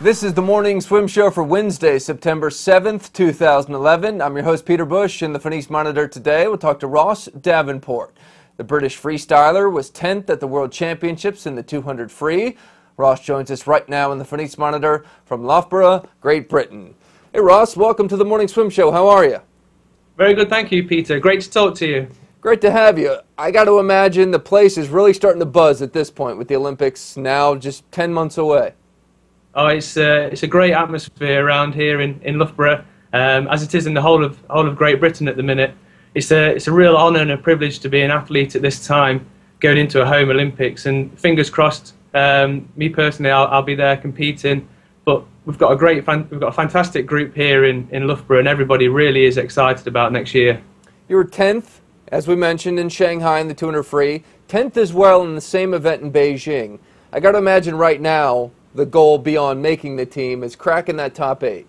This is the Morning Swim Show for Wednesday, September 7th, 2011. I'm your host, Peter Bush. In the Phoenix Monitor today, we'll talk to Ross Davenport. The British freestyler was 10th at the World Championships in the 200 free. Ross joins us right now in the Phoenix Monitor from Loughborough, Great Britain. Hey, Ross, welcome to the Morning Swim Show. How are you? Very good, thank you, Peter. Great to talk to you. Great to have you. I got to imagine the place is really starting to buzz at this point with the Olympics now just 10 months away. Oh, it's a great atmosphere around here in Loughborough, as it is in the whole of Great Britain at the minute. It's a real honour and a privilege to be an athlete at this time, going into a home Olympics. And fingers crossed, me personally, I'll be there competing. But we've got a fantastic group here in Loughborough, and everybody really is excited about next year. You were 10th, as we mentioned, in Shanghai in the 200 free. 10th as well in the same event in Beijing. I got to imagine right now, the goal beyond making the team is cracking that top 8.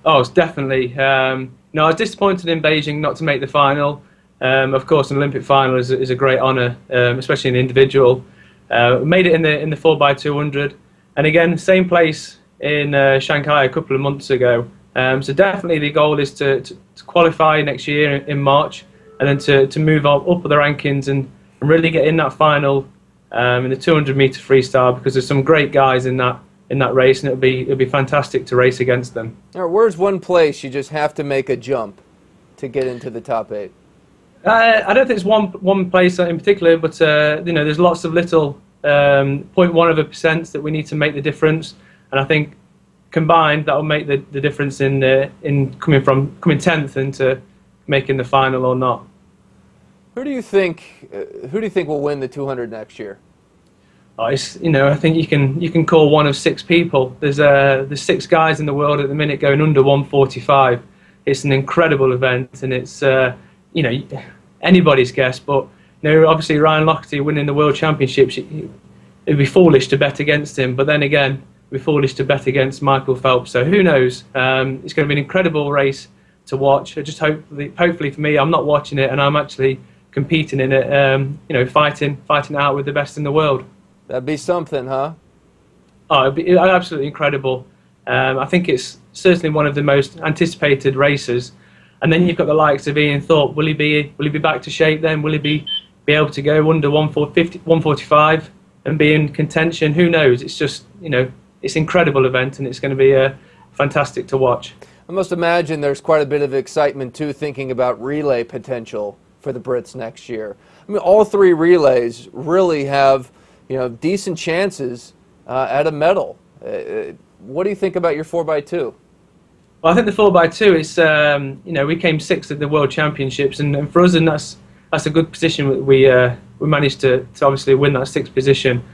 Oh, it's definitely. I was disappointed in Beijing not to make the final. Of course, an Olympic final is a great honour, especially in the individual. Made it in the 4x200, and again, same place in Shanghai a couple of months ago. So definitely the goal is to qualify next year in March, and then to move up the rankings and really get in that final. In the 200-meter freestyle, because there's some great guys in that race, and it'll be fantastic to race against them. All right, where's one place you just have to make a jump to get into the top 8? I don't think it's one place in particular, but there's lots of little 0.1% that we need to make the difference, and I think combined that will make the difference in coming 10th into making the final or not. Who do you think will win the 200 next year? Oh, I think you can call one of 6 people. There's 6 guys in the world at the minute going under 145. It's an incredible event, and it's anybody's guess. But obviously Ryan Lochte winning the World Championships, it'd be foolish to bet against him. But then again, it'd be foolish to bet against Michael Phelps. So who knows? It's going to be an incredible race to watch. Just hopefully for me, I'm not watching it, and I'm actually competing in it, fighting out with the best in the world. That'd be something, huh? Oh, it'd be absolutely incredible. I think it's certainly one of the most anticipated races. And then you've got the likes of Ian Thorpe. Will he be back to shape then? Will he be able to go under 145 and be in contention? Who knows? It's just, it's an incredible event, and it's going to be fantastic to watch. I must imagine there's quite a bit of excitement too, thinking about relay potential for the Brits next year. I mean, all 3 relays really have, decent chances at a medal. What do you think about your 4x2? Well, I think the 4x2 is, we came 6th at the World Championships, and for us, and that's a good position. We managed to obviously win that 6th position.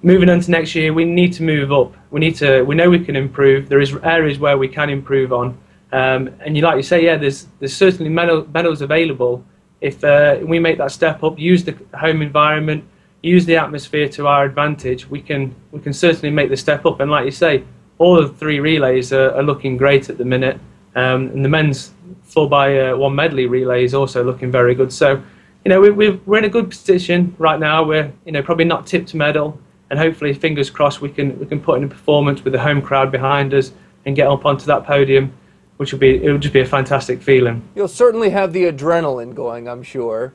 Moving on to next year, we need to move up. We know we can improve. There is areas where we can improve on, and like you say, there's certainly medals available. If we make that step up, use the home environment, use the atmosphere to our advantage, we can certainly make the step up. And like you say, all of the 3 relays are looking great at the minute, and the men's 4x1 medley relay is also looking very good. So, we're in a good position right now. We're probably not tipped to medal, and hopefully, fingers crossed, we can put in a performance with the home crowd behind us and get up onto that podium, which will just be a fantastic feeling. You'll certainly have the adrenaline going, I'm sure.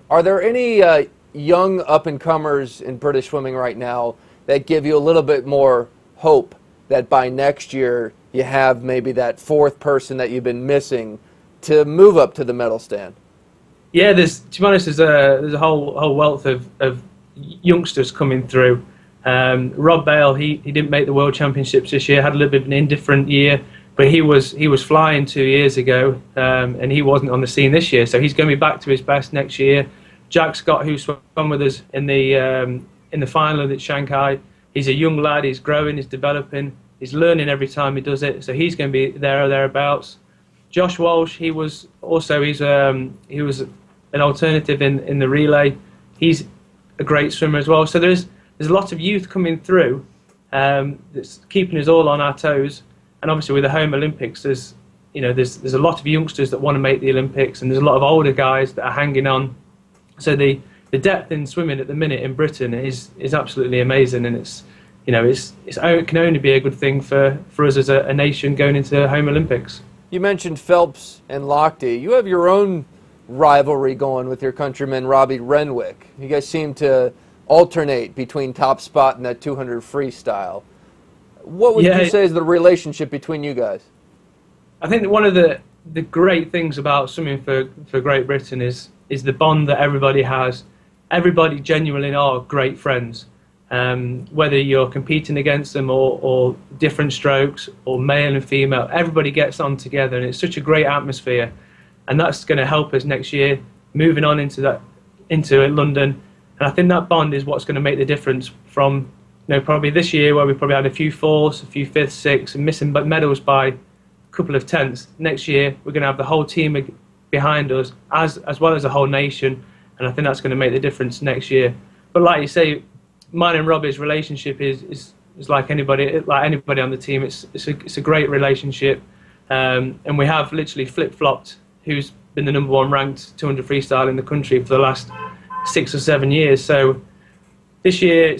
Are there any young up-and-comers in British swimming right now that give you a little bit more hope that by next year you have maybe that 4th person that you've been missing to move up to the medal stand? Yeah, to be honest, there's a whole wealth of youngsters coming through. Rob Bale, he didn't make the World Championships this year, had a little bit of an indifferent year. But he was flying 2 years ago, and he wasn't on the scene this year. So he's going to be back to his best next year. Jack Scott, who swam with us in the final at Shanghai, He's a young lad. He's growing. He's developing. He's learning every time he does it. So he's going to be there or thereabouts. Josh Walsh, he was an alternative in the relay. He's a great swimmer as well. So there's a lot of youth coming through that's keeping us all on our toes. And obviously with the home Olympics, there's a lot of youngsters that want to make the Olympics, and there's a lot of older guys that are hanging on. So the depth in swimming at the minute in Britain is absolutely amazing, and it can only be a good thing for us as a nation going into home Olympics. You mentioned Phelps and Lochte. You have your own rivalry going with your countryman Robbie Renwick. You guys seem to alternate between top spot and that 200 freestyle. What would you say is the relationship between you guys? I think that one of the great things about swimming for Great Britain is the bond that everybody has. Everybody genuinely are great friends. Whether you're competing against them or different strokes or male and female, everybody gets on together, and it's such a great atmosphere. And that's going to help us next year, moving on into London. And I think that bond is what's going to make the difference from probably this year, where we probably had a few fourths, a few fifths, sixths, and missing medals by a couple of tenths. Next year, we're going to have the whole team behind us, as well as the whole nation. And I think that's going to make the difference next year. But like you say, mine and Robbie's relationship is like anybody on the team. It's a great relationship, and we have literally flip-flopped who's been the #1 ranked 200 freestyle in the country for the last 6 or 7 years. So this year,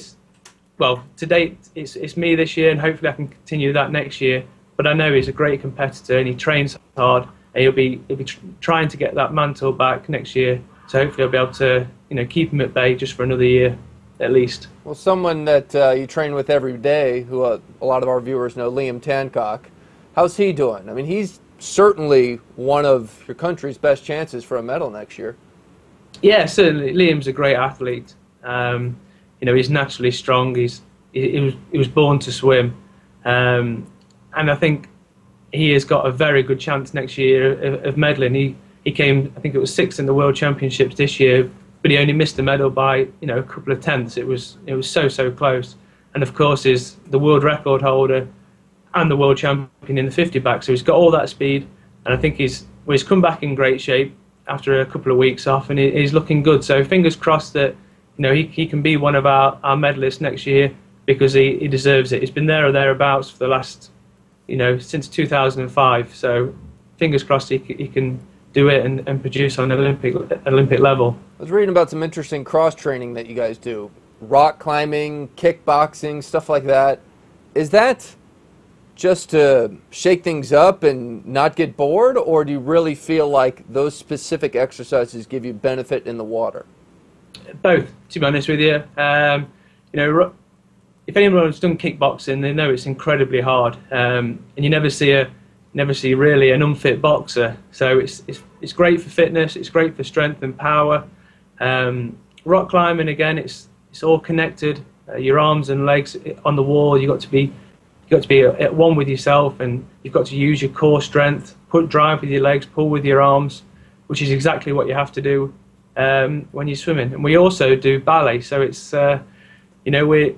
to date, it's me this year, and hopefully I can continue that next year. But I know he's a great competitor, and he trains hard, and he'll be trying to get that mantle back next year. So hopefully I'll be able to keep him at bay just for another year at least. Well, someone that you train with every day, who a lot of our viewers know, Liam Tancock, how's he doing? I mean, he's certainly one of your country's best chances for a medal next year. Yeah, certainly. Liam's a great athlete. He's naturally strong. He was born to swim, and I think he has got a very good chance next year of medaling. He came, I think it was 6th in the World Championships this year, but he only missed the medal by a couple of tenths. It was so close. And of course, is the world record holder and the world champion in the 50 back. So he's got all that speed, and I think he's come back in great shape after a couple of weeks off, and he's looking good. So fingers crossed that he can be one of our medalists next year, because he deserves it. He's been there or thereabouts for the last since 2005. So fingers crossed he can do it and produce on an Olympic level. I was reading about some interesting cross training that you guys do. Rock climbing, kickboxing, stuff like that. Is that just to shake things up and not get bored, or do you really feel like those specific exercises give you benefit in the water? Both, to be honest with you. If anyone's done kickboxing, they know it's incredibly hard, and you never see really an unfit boxer. So it's great for fitness. It's great for strength and power. Rock climbing, again, it's all connected. Your arms and legs on the wall. You've got to be at one with yourself, and you've got to use your core strength. Drive with your legs, pull with your arms, which is exactly what you have to do when you're swimming. And we also do ballet. So it's we're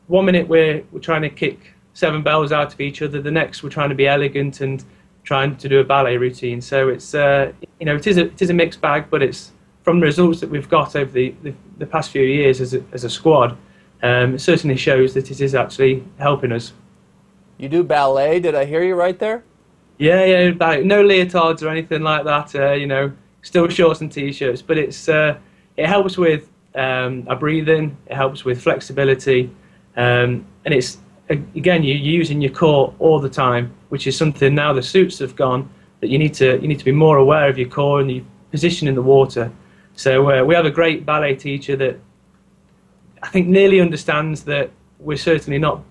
1 minute we're trying to kick 7 bells out of each other. The next we're trying to be elegant and trying to do a ballet routine. So it's it is a mixed bag, but it's from the results that we've got over the past few years as a squad. It certainly shows that it is actually helping us. You do ballet? Did I hear you right there? Yeah, ballet. No leotards or anything like that. Still shorts and t-shirts, but it helps with our breathing. It helps with flexibility, and it's, again, you're using your core all the time, which is something now the suits have gone, that you need to be more aware of your core and your position in the water. So we have a great ballet teacher that I think nearly understands that we're certainly not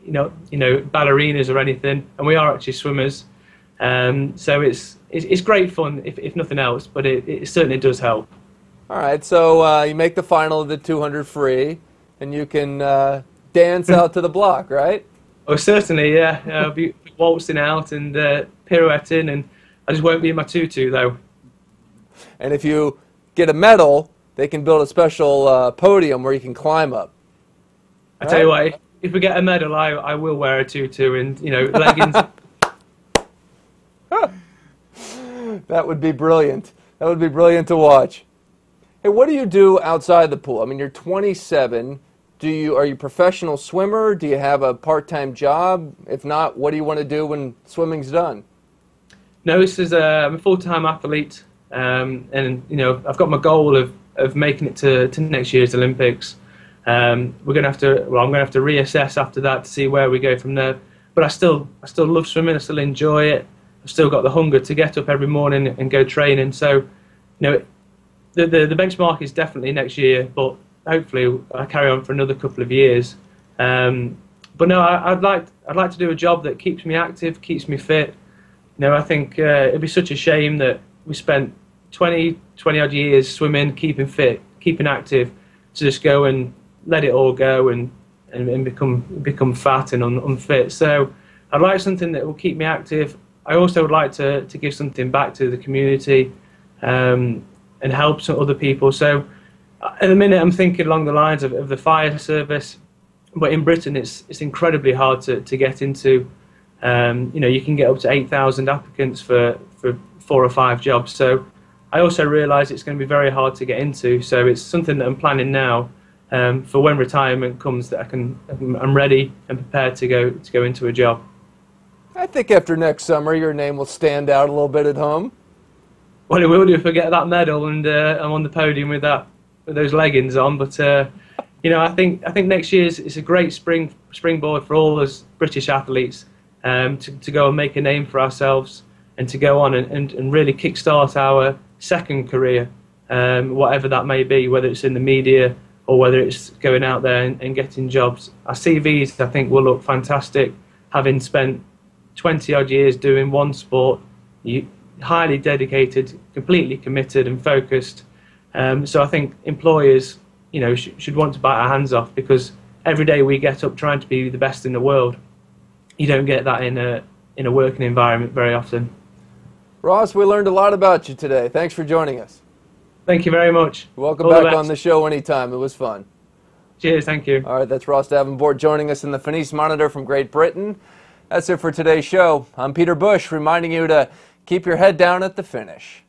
ballerinas or anything, and we are actually swimmers. So it's great fun if nothing else, but it certainly does help. All right, so you make the final of the 200 free, and you can dance out to the block, right? Oh, certainly, yeah. I'll be waltzing out and pirouetting, and I just won't be in my tutu, though. And if you get a medal, they can build a special podium where you can climb up. I tell you what, if we get a medal, I will wear a tutu and, you know, leggings. That would be brilliant. That would be brilliant to watch. Hey, what do you do outside the pool? I mean, you're 27. Are you a professional swimmer? Do you have a part-time job? If not, what do you want to do when swimming's done? No, I'm a full-time athlete, and you know, I've got my goal of making it to next year's Olympics. I'm going to have to reassess after that to see where we go from there. But I still love swimming. I still enjoy it. I've still got the hunger to get up every morning and go training. So, you know, the benchmark is definitely next year, but hopefully I carry on for another couple of years. But no, I'd like to do a job that keeps me active, keeps me fit. You know, I think it'd be such a shame that we spent 20 odd years swimming, keeping fit, keeping active, to just go and let it all go and become fat and unfit. So I'd like something that will keep me active. I also would like to give something back to the community and help some other people. So at the minute I'm thinking along the lines of the fire service, but in Britain it's incredibly hard to get into. You know, you can get up to 8,000 applicants for 4 or 5 jobs. So I also realise it's going to be very hard to get into. So it's something that I'm planning now for when retirement comes, that I'm ready and prepared to go into a job. I think after next summer, your name will stand out a little bit at home. Well, it will do if I get that medal and I'm on the podium with those leggings on. But you know, I think next year's it's a great springboard for all us British athletes to go and make a name for ourselves and to go on and really kickstart our second career, whatever that may be, whether it's in the media or whether it's going out there and getting jobs. Our CVs, I think, will look fantastic, having spent 20 odd years doing one sport, highly dedicated, completely committed and focused. So I think employers, you know, should want to bite our hands off, because every day we get up trying to be the best in the world. You don't get that in a working environment very often. Ross, we learned a lot about you today. Thanks for joining us. Thank you very much. Welcome back on the show anytime. It was fun. Cheers, thank you. All right, that's Ross Davenport joining us in the Finis Monitor from Great Britain. That's it for today's show. I'm Peter Bush, reminding you to keep your head down at the finish.